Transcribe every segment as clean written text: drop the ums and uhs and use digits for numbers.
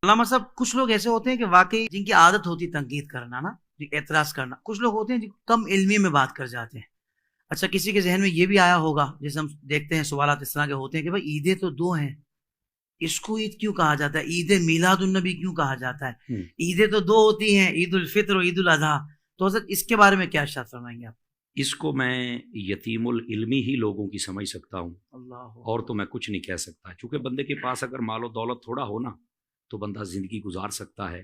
علامہ صاحب کچھ لوگ ایسے ہوتے ہیں کہ واقعی جن کی عادت ہوتی تنقید کرنا نا، اعتراض کرنا، کچھ لوگ ہوتے ہیں جو کم علمی میں بات کر جاتے ہیں. اچھا کسی کے ذہن میں یہ بھی آیا ہوگا، جیسے ہم دیکھتے ہیں سوالات اس طرح کے ہوتے ہیں کہ بھائی عیدیں تو دو ہیں، اس کو عید کیوں کہا جاتا ہے؟ عید میلاد النبی کیوں کہا جاتا ہے؟ عیدیں تو دو ہوتی ہیں، عید الفطر اور عید الاضحیٰ. تو حضرت اس کے بارے میں کیا ارشاد فرمائیں گے آپ؟ اس کو میں یتیم العلمی ہی لوگوں کی سمجھ سکتا ہوں، اللہ اور تو میں کچھ نہیں کہہ سکتا. چونکہ بندے کے پاس اگر مال و دولت تھوڑا ہو نا تو بندہ زندگی گزار سکتا ہے،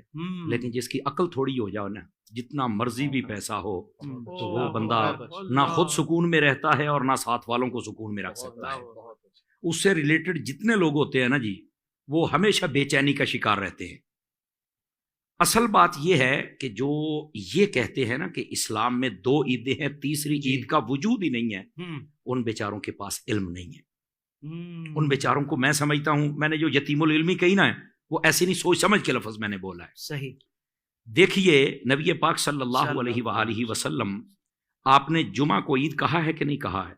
لیکن جس کی عقل تھوڑی ہو جائے نا، جتنا مرضی بھی پیسہ ہو تو وہ بندہ نہ خود سکون میں رہتا ہے اور نہ ساتھ والوں کو سکون میں رکھ سکتا ہے. اس سے ریلیٹڈ جتنے لوگ ہوتے ہیں نا جی، وہ ہمیشہ بے چینی کا شکار رہتے ہیں. اصل بات یہ ہے کہ جو یہ کہتے ہیں نا کہ اسلام میں دو عیدیں ہیں، تیسری عید کا وجود ہی نہیں ہے، ان بیچاروں کے پاس علم نہیں ہے. ان بیچاروں کو میں سمجھتا ہوں، میں نے جو یتیم العلمی کہی نا، وہ ایسی نہیں سوچ سمجھ کے لفظ میں نے بولا ہے. صحیح. دیکھیے نبی پاک صلی اللہ علیہ وآلہ وسلم، آپ نے جمعہ کو عید کہا ہے کہ نہیں کہا ہے؟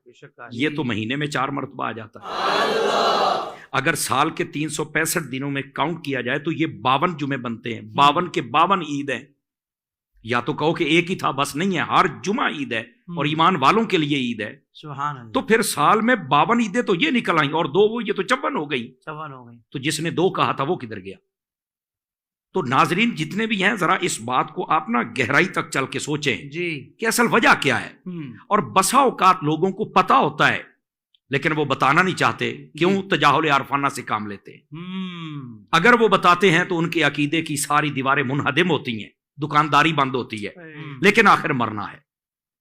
یہ تو مہینے میں 4 مرتبہ آ جاتا ہے. اگر سال کے 365 دنوں میں کاؤنٹ کیا جائے تو یہ 52 جمعے بنتے ہیں. 52 کے 52 عید ہیں. یا تو کہو کہ ایک ہی تھا، بس نہیں ہے، ہر جمعہ عید ہے اور ایمان والوں کے لیے عید ہے. سبحان اللہ. تو پھر سال میں 52 عیدیں تو یہ نکل آئیں، اور 2 وہ، یہ تو 54 ہو گئی. تو جس نے 2 کہا تھا وہ کدھر گیا؟ تو ناظرین جتنے بھی ہیں، ذرا اس بات کو آپ نا گہرائی تک چل کے سوچیں جی کہ اصل وجہ کیا ہے. اور بسا اوقات لوگوں کو پتا ہوتا ہے لیکن وہ بتانا نہیں چاہتے. کیوں؟ تجاہل عارفانہ سے کام لیتے ہیں. اگر وہ بتاتے ہیں تو ان کے عقیدے کی ساری دیواریں منہدم ہوتی ہیں، دکانداری بند ہوتی ہے. لیکن آخر مرنا ہے،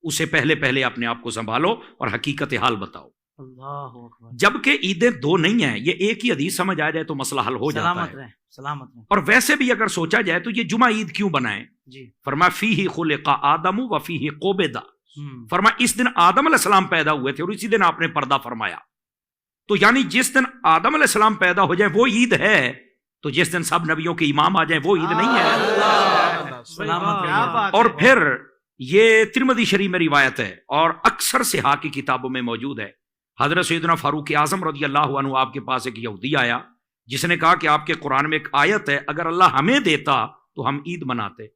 اسے پہلے اپنے آپ کو سنبھالو اور حقیقت حال بتاؤ. اللہ اکبر. جبکہ عیدیں 2 نہیں ہیں، یہ ایک ہی حدیث سمجھ آ جائے تو مسئلہ حل ہو جاتا ہے. سلامت رہے. اور ویسے بھی اگر سوچا جائے تو یہ جمعہ عید کیوں بنائے؟ فرمایا فیہ خلق آدم و فیہ قبض. فرمایا اس دن آدم علیہ السلام پیدا ہوئے تھے اور اسی دن آپ نے پردہ فرمایا. تو یعنی جس دن آدم علیہ السلام پیدا ہو جائے وہ عید ہے، تو جس دن سب نبیوں کے امام آ جائیں وہ عید نہیں ہے. اور پھر یہ ترمذی شریف میں روایت ہے اور اکثر صحاح کی کتابوں میں موجود ہے. حضرت سیدنا فاروق اعظم رضی اللہ عنہ، آپ کے پاس ایک یہودی آیا جس نے کہا کہ آپ کے قرآن میں ایک آیت ہے، اگر اللہ ہمیں دیتا تو ہم عید مناتے.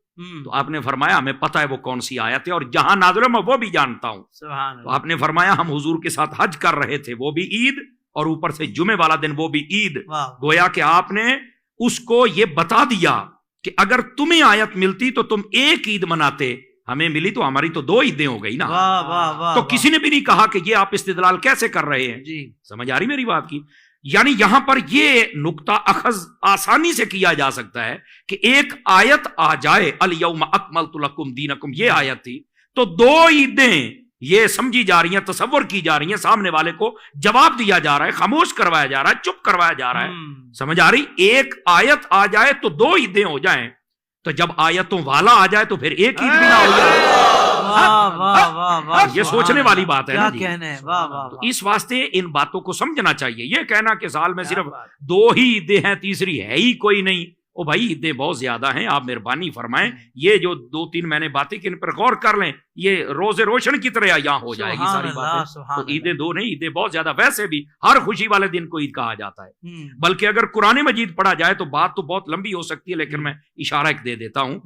تو آپ نے فرمایا ہمیں پتہ ہے وہ کون سی آیت ہے اور جہاں نازل ہے میں وہ بھی جانتا ہوں. تو آپ نے فرمایا ہم حضور کے ساتھ حج کر رہے تھے، وہ بھی عید، اور اوپر سے جمعے والا دن وہ بھی عید. گویا کہ آپ نے اس کو یہ بتا دیا کہ اگر تمہیں آیت ملتی تو تم ایک عید مناتے، ہمیں ملی تو ہماری تو 2 عیدیں ہو گئی نا. تو کسی نے بھی نہیں کہا کہ یہ آپ استدلال کیسے کر رہے ہیں. سمجھ آ رہی میری بات کی؟ یعنی یہاں پر یہ نقطہ اخذ آسانی سے کیا جا سکتا ہے کہ ایک آیت آ جائے الیوم اکملت لکم دینکم، یہ آیت تھی، تو 2 عیدیں یہ سمجھی جا رہی ہیں، تصور کی جا رہی ہیں، سامنے والے کو جواب دیا جا رہا ہے، خاموش کروایا جا رہا ہے، چپ کروایا جا رہا ہے. سمجھ آ رہی؟ ایک آیت آ جائے تو 2 عیدیں ہو جائیں، تو جب آیتوں والا آ جائے تو پھر ایک عید بھی نہ ہو جائے. یہ سوچنے والی بات ہے نا جی. تو اس واسطے ان باتوں کو سمجھنا چاہیے. یہ کہنا کہ سال میں صرف 2 ہی عیدیں ہیں، تیسری ہے ہی کوئی نہیں، او بھائی عیدیں بہت زیادہ ہیں، آپ مہربانی فرمائیں. یہ جو 2-3 میں نے باتیں کی ان پر غور کر لیں، یہ روز روشن کی طرح یہاں ہو جائے گی ساری باتیں. تو عیدیں 2 نہیں، عیدیں بہت زیادہ. ویسے بھی ہر خوشی والے دن کو عید کہا جاتا ہے، بلکہ اگر قرآن مجید پڑھا جائے تو بات تو بہت لمبی ہو سکتی ہے، لیکن میں اشارہ ایک دے دیتا ہوں.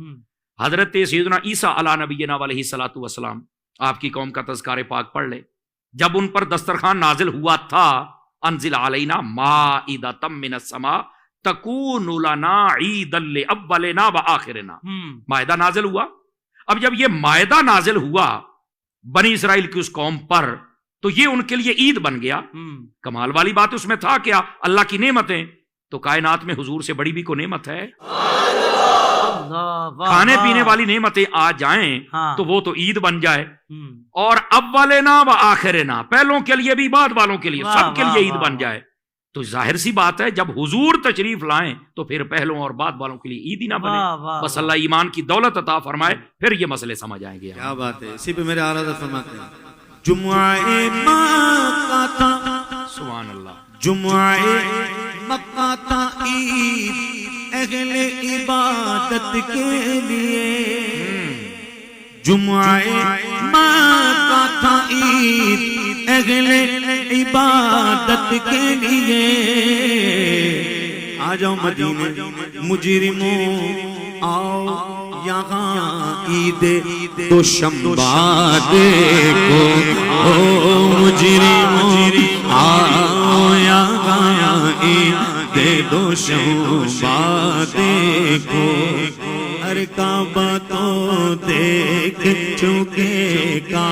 حضرت سیدنا عیسیٰ علیہ نبینا علیہ الصلوۃ والسلام، آپ کی قوم کا تذکار پاک پڑھ لے. جب ان پر دسترخوان نازل ہوا تھا، انزل علینا مائدۃ من السماء تکون لنا عیدا لاولنا وآخرنا. مائدہ نازل ہوا. اب جب یہ مائدہ نازل ہوا بنی اسرائیل کی اس قوم پر، تو یہ ان کے لیے عید بن گیا. کمال والی بات اس میں تھا کیا؟ اللہ کی نعمتیں. تو کائنات میں حضور سے بڑی بھی کوئی نعمت ہے؟ کھانے پینے والی نعمتیں آ جائیں تو وہ تو عید بن جائے. اور اولنا و آخرنا، پہلوں کے لیے بھی بعد والوں کے لیے، سب کے لیے عید بن جائے. تو ظاہر سی بات ہے جب حضور تشریف لائیں تو پھر پہلوں اور بعد والوں کے لیے عید ہی نہ بنے. بس اللہ ایمان کی دولت عطا فرمائے، پھر یہ مسئلے سمجھ آئیں گے. کیا بات ہے. اسی پہ میرے اعلیٰ حضرت فرماتے ہیں جمعہ مکہ تھا، سبحان اللہ، جمعہ مکہ تھا عید اہل عبادت کے لیے. جمعہ مکہ تھا عید اہل عبادت کے لیے. آ جاؤ مدینے مجرموں آؤ یہاں عید دوشنبہ دیکھو مجرموں آؤ یہاں عید دوشنبہ دیکھو ہر کعبہ تو دیکھ چکے کا